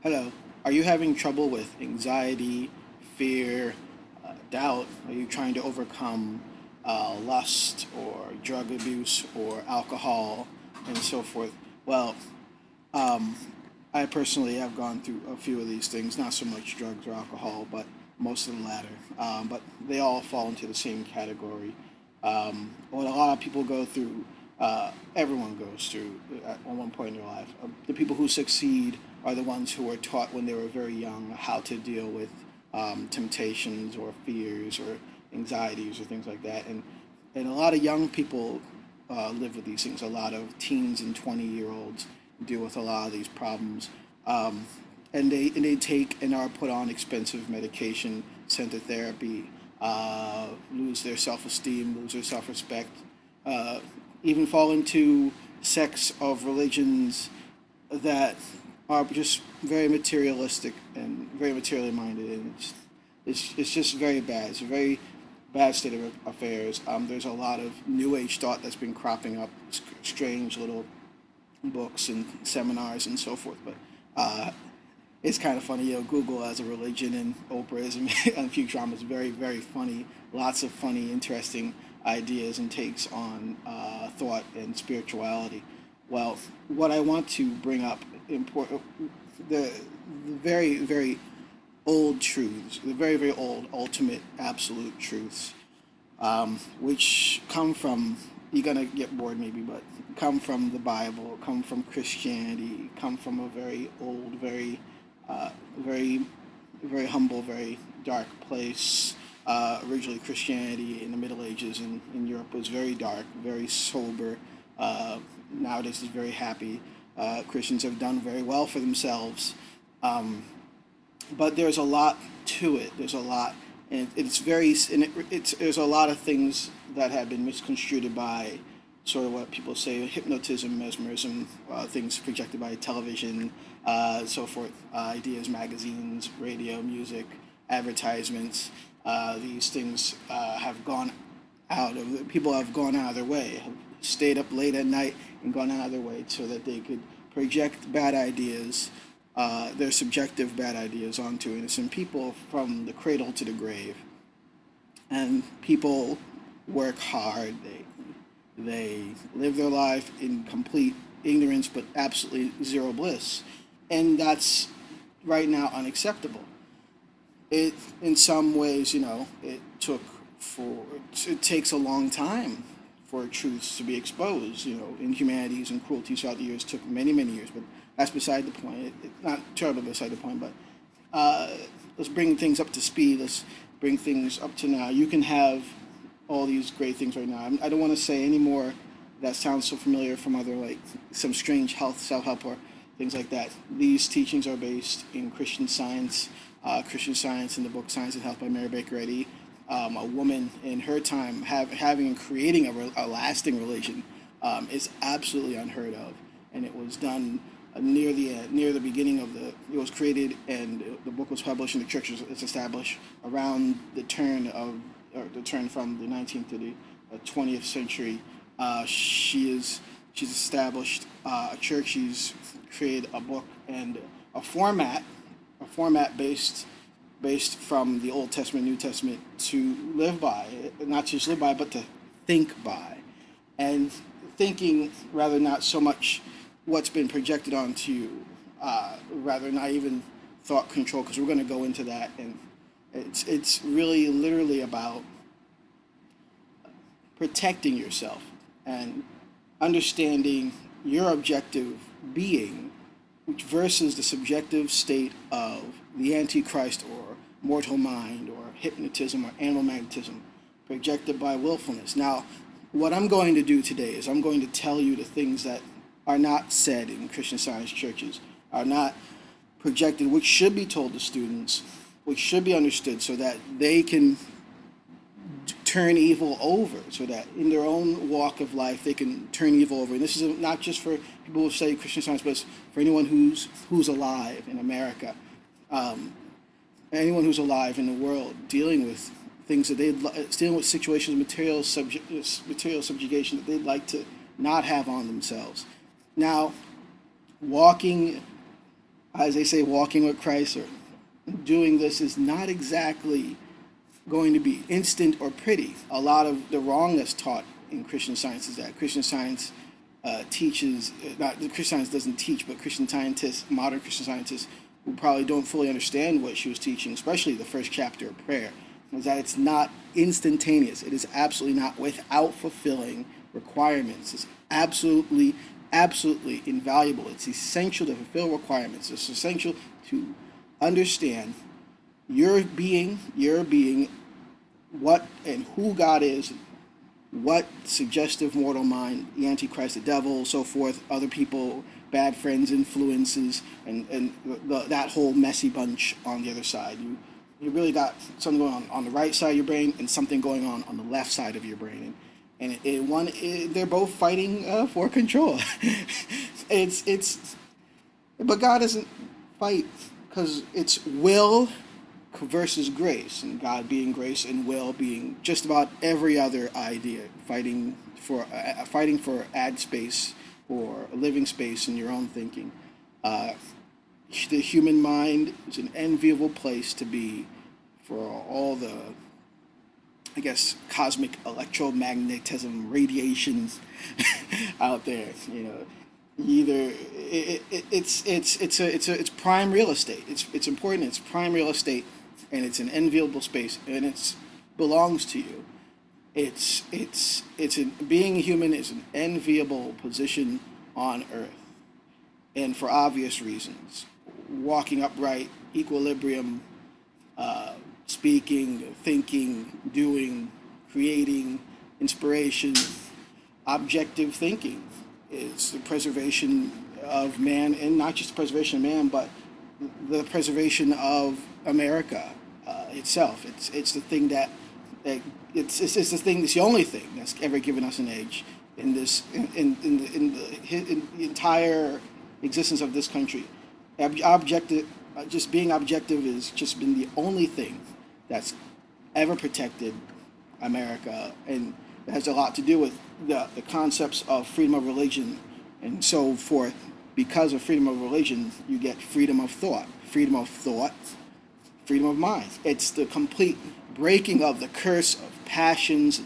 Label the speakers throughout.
Speaker 1: Hello. Are you having trouble with anxiety, fear, doubt? Are you trying to overcome lust or drug abuse or alcohol and so forth? Well, um, I personally have gone through a few of these things, not so much drugs or alcohol, but most of the latter. But they all fall into the same category. What a lot of people go through, everyone goes through at one point in their life. The people who succeed are the ones who were taught when they were very young how to deal with temptations or fears or anxieties or things like that. And a lot of young people live with these things. A lot of teens and 20-year-olds deal with a lot of these problems. And they take and are put on expensive medication, sent to therapy, lose their self esteem, lose their self respect, uh, even fall into sects of religions that are just very materialistic and very materially minded, and it's just very bad. It's a very bad state of affairs. There's a lot of New Age thought that's been cropping up, strange little books and seminars and so forth. But it's kind of funny. Google as a religion and Oprahism and Futurama is very, very funny. Lots of funny, interesting ideas and takes on thought and spirituality. Well, what I want to bring up important the very, very old truths, the very, very old, ultimate, absolute truths, which come from, you're going to get bored maybe, but come from the Bible, come from Christianity, come from a very old, very, very humble, very dark place. Originally, Christianity in the Middle Ages in Europe was very dark, very sober. Nowadays, it's very happy. Christians have done very well for themselves. But there's a lot to it. There's a lot, and it's very, and it's there's a lot of things that have been misconstrued by sort of what people say hypnotism, mesmerism, things projected by television, so forth, ideas, magazines, radio, music, advertisements. These things have gone people have gone out of their way, have stayed up late at night and gone out of their way so that they could project bad ideas, their subjective bad ideas onto innocent people from the cradle to the grave. And people work hard. They live their life in complete ignorance, but absolutely zero bliss, and that's right now unacceptable. It in some ways, it takes a long time for truths to be exposed. Inhumanities and cruelties throughout the years took many, many years, but that's beside the point. Not terribly beside the point, but let's bring things up to speed. Let's bring things up to now. You can have all these great things right now. I don't want to say any more that sounds so familiar from other, like, some strange health, self-help, or things like that. These teachings are based in Christian Science in the book Science and Health by Mary Baker Eddy. A woman in her time having and creating a lasting religion is absolutely unheard of, and it was done near the beginning of the. It was created, and the book was published, and the church is established around the turn from the 19th to the 20th century. She's established a church. She's created a book and a format based from the Old Testament, New Testament to live by, not just live by, but to think by, and thinking rather not so much what's been projected onto you, rather not even thought control, because we're going to go into that, and it's really literally about protecting yourself and understanding your objective being, which versus the subjective state of the Antichrist or mortal mind or hypnotism or animal magnetism projected by willfulness. Now, what I'm going to do today is I'm going to tell you the things that are not said in Christian Science churches, are not projected, which should be told to students, which should be understood so that they can turn evil over, so that in their own walk of life they can turn evil over. And this is not just for people who study Christian Science, but it's for anyone who's alive in America, anyone who's alive in the world, dealing with things that dealing with situations, material subjugation that they'd like to not have on themselves. Now, walking as they say, walking with Christ or doing this is not exactly going to be instant or pretty. A lot of the wrong that's taught in Christian Science is that Christian Science teaches, not Christian Science doesn't teach, but Christian scientists, modern Christian scientists, who probably don't fully understand what she was teaching, especially the first chapter of prayer, is that it's not instantaneous. It is absolutely not without fulfilling requirements. It's absolutely, absolutely invaluable. It's essential to fulfill requirements. It's essential to understand your being, what and who God is, what suggestive mortal mind, the Antichrist, the devil, so forth, other people, bad friends, influences, and that whole messy bunch on the other side. You really got something going on the right side of your brain and something going on the left side of your brain. They're both fighting for control. But God doesn't fight because it's will versus grace, and God being grace and will being just about every other idea, fighting for ad space or a living space in your own thinking. The human mind is an enviable place to be for all the, I guess, cosmic electromagnetism radiations out there. Either it's prime real estate. It's important. It's prime real estate, and it's an enviable space, and it belongs to you. Being a human is an enviable position on earth, and for obvious reasons. Walking upright, equilibrium, speaking, thinking, doing, creating, inspiration, objective thinking is the preservation of man, and not just the preservation of man, but the preservation of America itself. It's the thing it's the thing. It's the only thing that's ever given us an edge in this in the entire existence of this country. Just being objective has just been the only thing that's ever protected America, and it has a lot to do with the concepts of freedom of religion and so forth. Because of freedom of religion, you get freedom of thought, freedom of mind. It's the complete breaking of the curse of passions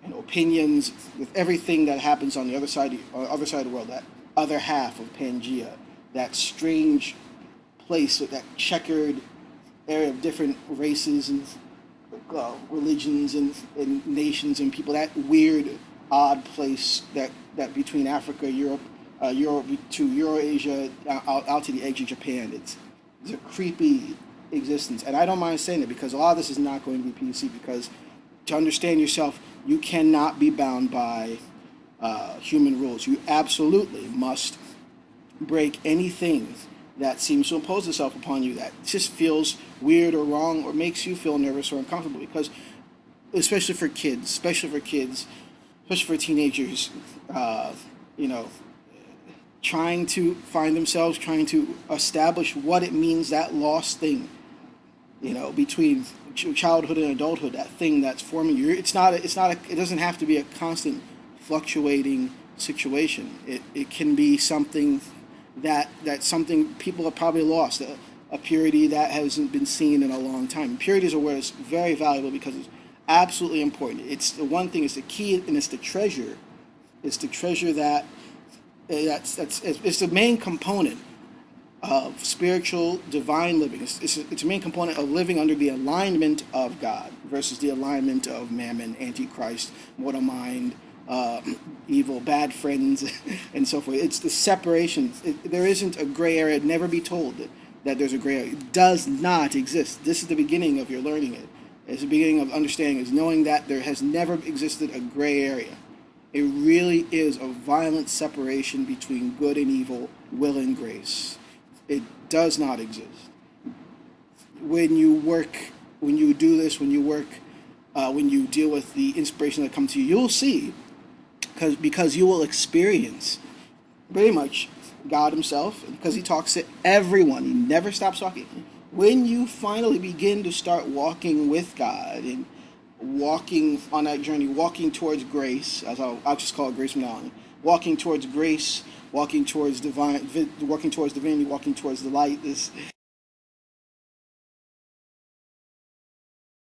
Speaker 1: and opinions with everything that happens on the other side of the world, that other half of Pangea, that strange place, that checkered area of different races and religions and nations and people, that weird, odd place that between Africa, Europe to Eurasia, out to the edge of Japan. It's a creepy existence, and I don't mind saying it because a lot of this is not going to be PC, because to understand yourself, you cannot be bound by human rules. You absolutely must break anything that seems to impose itself upon you that just feels weird or wrong or makes you feel nervous or uncomfortable, because especially for teenagers, trying to find themselves, trying to establish what it means, that lost thing, between childhood and adulthood, that thing that's forming you. It doesn't have to be a constant fluctuating situation. It can be something that's something people have probably lost, a purity that hasn't been seen in a long time. Purity is a word that's very valuable because it's absolutely important. It's the one thing, it's the key, and it's the treasure. It's the treasure it's the main component of spiritual divine living. It's a main component of living under the alignment of God versus the alignment of mammon, antichrist, mortal mind, evil, bad friends, and so forth. It's the separation. There isn't a gray area. Never be told that there's a gray area. It does not exist. This is the beginning of your learning it. It's the beginning of understanding, is knowing that there has never existed a gray area. It really is a violent separation between good and evil, will and grace. It does not exist. When you do this, when you deal with the inspiration that comes to you, you'll see, because you will experience pretty much God himself, because he talks to everyone. He never stops talking. When you finally begin to start walking with God and walking on that journey, walking towards grace, as I'll just call it grace from now on, walking towards grace, walking towards divinity, walking towards the light. This